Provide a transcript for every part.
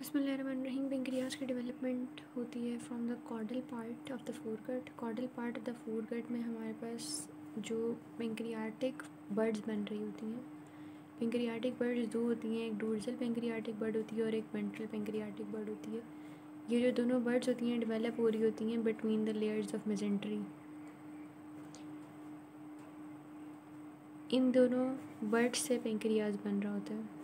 बिस्मिल्लाहिर्रहमानिर्रहीम। पेंक्रियाज की डेवलपमेंट होती है from the caudal part of the foregut. Caudal part of the foregut में हमारे पास जो पेंक्रियाटिक बर्ड्स बन रही होती हैं। पेंक्रियाटिक बर्ड्स दो होती हैं, एक डोर्सल पेंक्रियाटिक बर्ड होती है और एक वेंट्रल पेंक्रियाटिक बर्ड होती है। ये जो दोनों बर्ड्स होती हैं डेवलप हो रही होती हैं between the layers of mesentery. इन दोनों बर्ड्स से पेंक्रियाज बन रहा होता है।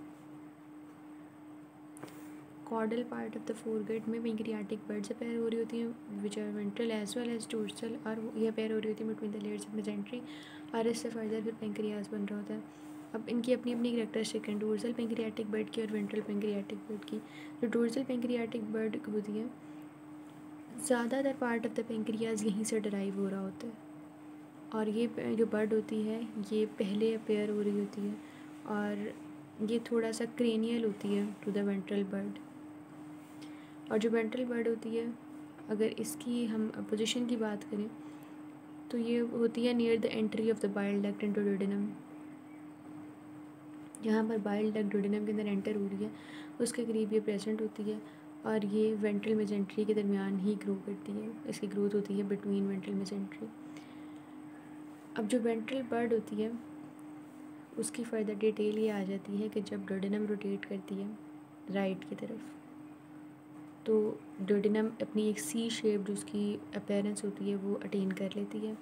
Caudal part of the foregut में पेंक्रियाटिक बर्ड्स अपेयर हो रही होती हैं which are ventral as well as dorsal, और ये अपेयर हो रही होती है between the layers of mesentery, और इससे फर्दर फिर पेंक्रियाज बन रहा होता है। अब इनकी अपनी अपनी कैरेक्टरिस्टिक है डोर्सल पेंक्रियाटिक बर्ड की और वेंट्रल पेंक्रियाटिक बर्ड की। जो डोर्सल पेंक्रियाटिक बर्ड होती है, ज़्यादातर पार्ट ऑफ द पेंक्रियाज यहीं से डराइव हो रहा होता है, और ये जो बर्ड होती है ये पहले अपेयर हो रही होती है, और ये थोड़ा सा क्रेनियल होती है टू द वेंट्रल बर्ड। और जो वेंट्रल बर्ड होती है, अगर इसकी हम पोजीशन की बात करें तो ये होती है near the entry of the bile duct into duodenum. यहाँ पर बाइल डक्ट डोडेनम के अंदर एंटर हो रही है, उसके करीब ये प्रेजेंट होती है, और ये वेंट्रल मेजेंट्री के दरमियान ही ग्रो करती है। इसकी ग्रोथ होती है बिटवीन वेंट्रल मेजेंट्री। अब जो वेंट्रल बर्ड होती है उसकी फ़र्दर डिटेल ये आ जाती है कि जब डोडेनम रोटेट करती है राइट की तरफ, तो डोडेनम अपनी एक सी शेप जो उसकी अपेयरेंस होती है वो अटेन कर लेती है।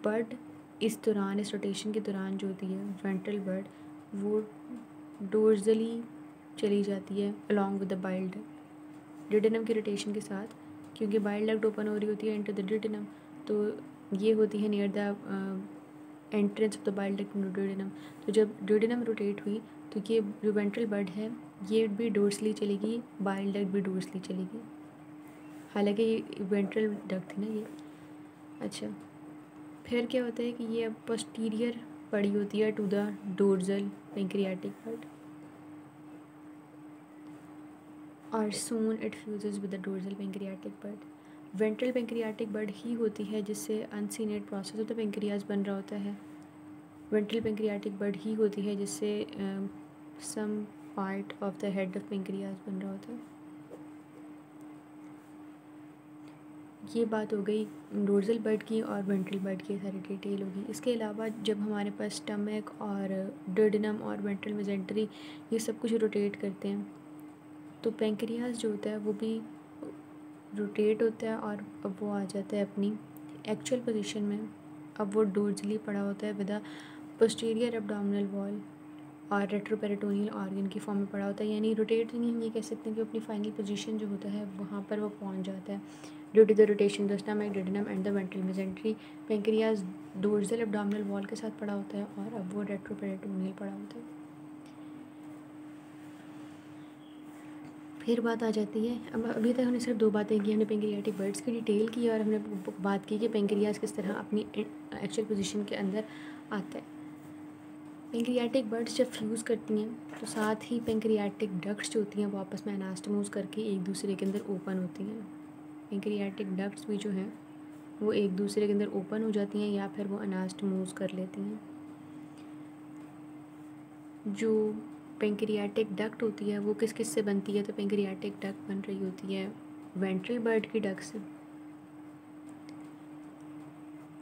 बर्ड इस दौरान, इस रोटेशन के दौरान जो होती है वेंट्रल बर्ड, वो डोर्जली चली जाती है along with the bile duct duodenum की रोटेशन के साथ, क्योंकि बाइल डक्ट ओपन हो रही होती है इनटू द डोडेनम, तो ये होती है near the entrance of the bile duct into duodenum. तो जब डोडेनम रोटेट हुई तो ये जो वेंट्रल बर्ड है ये भी डोर्सली चलेगी, बाइल डक्ट भी डोर्सली चलेगी, हालांकि ये वेंट्रल डक्ट थी ना ये। अच्छा, फिर क्या होता है कि ये अब पोस्टीरियर पड़ी होती है to the dorsal pancreatic bud, और soon it fuses with the dorsal pancreatic bud. Ventral pancreatic bud ही होती है जिससे uncinate process of the pancreas बन रहा होता है। वेंट्रल पेंक्रियाटिक बर्ड ही होती है जिससे some part of the head of pancreas बन रहा होता है। ये बात हो गई डोर्सल बर्ड की और वेंट्रल बर्ड की सारी डिटेल होगी। इसके अलावा जब हमारे पास स्टमक और डोडेनम और वेंट्रल मेजेंट्री ये सब कुछ रोटेट करते हैं, तो पेंक्रियाज जो होता है वो भी रोटेट होता है, और अब वो आ जाता है अपनी एक्चुअल पोजीशन में। अब वो डोर्सली पड़ा होता है with a posterior abdominal wall और रेट्रोपेरिटोनियल ऑर्गन की फॉर्म में पड़ा होता है, यानी रोटेट नहीं, हम ये कह सकते हैं कि अपनी फाइनल पोजीशन जो होता है वहाँ पर वो पहुँच जाता है due to the rotation the stomach, duodenum and the ventral mesentery. Pancreas dorsal abdominal wall के साथ पड़ा होता है और अब वो रेट्रोपेरिटोनियल पड़ा होता है। फिर बात आ जाती है, अब अभी तक हमने सिर्फ दो बातें की, हमने पेंक्रियाटिक बर्ड्स की डिटेल की और हमने बात की कि पेंक्रियाज किस तरह अपनी एक्चुअल पोजीशन के अंदर आता है। पेंक्रियाटिक बर्ड्स जब फ्यूज़ करती हैं तो साथ ही पेंक्रियाटिक डक्ट्स जो होती हैं वो आपस में एनास्टमोज करके एक दूसरे के अंदर ओपन होती हैं। पेंक्रियाटिक डक्ट्स भी जो हैं वो एक दूसरे के अंदर ओपन हो जाती हैं या फिर वो एनास्टमोज कर लेती हैं। जो पेंक्रियाटिक डक्ट होती है वो किस किस से बनती है, तो पेंक्रियाटिक डक्ट बन रही होती है वेंट्रल बर्ड की डक्ट से।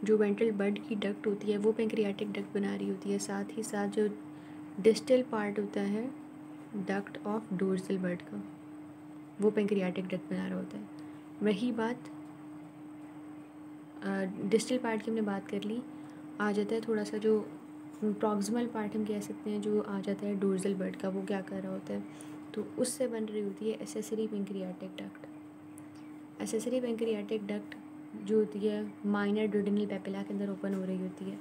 जो वेंट्रल बर्ड की डक्ट होती है वो पेंक्रियाटिक डक्ट बना रही होती है, साथ ही साथ जो डिस्टल पार्ट होता है डक्ट ऑफ डोर्सल बर्ड का, वो पेंक्रियाटिक डक्ट बना रहा होता है। वही बात डिस्टल पार्ट की हमने बात कर ली, आ जाता है थोड़ा सा जो प्रॉक्सिमल पार्ट हम कह सकते हैं जो आ जाता है डोर्सल बर्ड का, वो क्या कर रहा होता है, तो उससे बन रही होती है accessory pancreatic duct. Accessory pancreatic duct जो होती है माइनर डोडेनल पेपिला के अंदर ओपन हो रही होती है,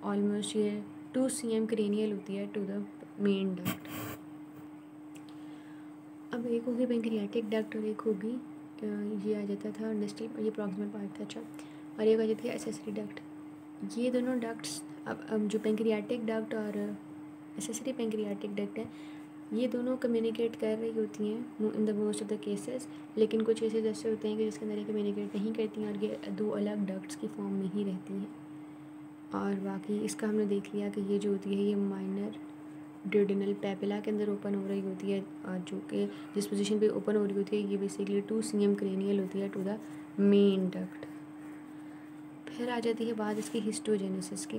ऑलमोस्ट ये 2 cm क्रेनियल होती है टू द मेन डक्ट। अब एक होगी पेंक्रियाटिक डक्ट और एक होगी ये आ जाता था डिस्टल, ये प्रॉक्सिमल पार्ट था। अच्छा, और एक आ जाती है एसेसरी डक्ट। ये दोनों डक्ट्स अब जो पेंक्रियाटिक डक्ट और एसेसरी पेंक्रियाटिक डक्ट है ये दोनों कम्युनिकेट कर रही होती हैं in the most of the cases, लेकिन कुछ केसेस ऐसे होते हैं कि जिसके अंदर ये कम्युनिकेट नहीं करती हैं और ये दो अलग डक्ट्स की फॉर्म में ही रहती हैं। और बाकी इसका हमने देख लिया कि ये जो होती है ये माइनर ड्यूडेनल पेपिला के अंदर ओपन हो रही होती है, जो कि जिस पोजीशन पे ओपन हो रही होती है ये बेसिकली 2 cm क्रेनियल होती है टू द मेन डक्ट। फिर आ जाती है बात इसकी हिस्टोजेनेसिस की।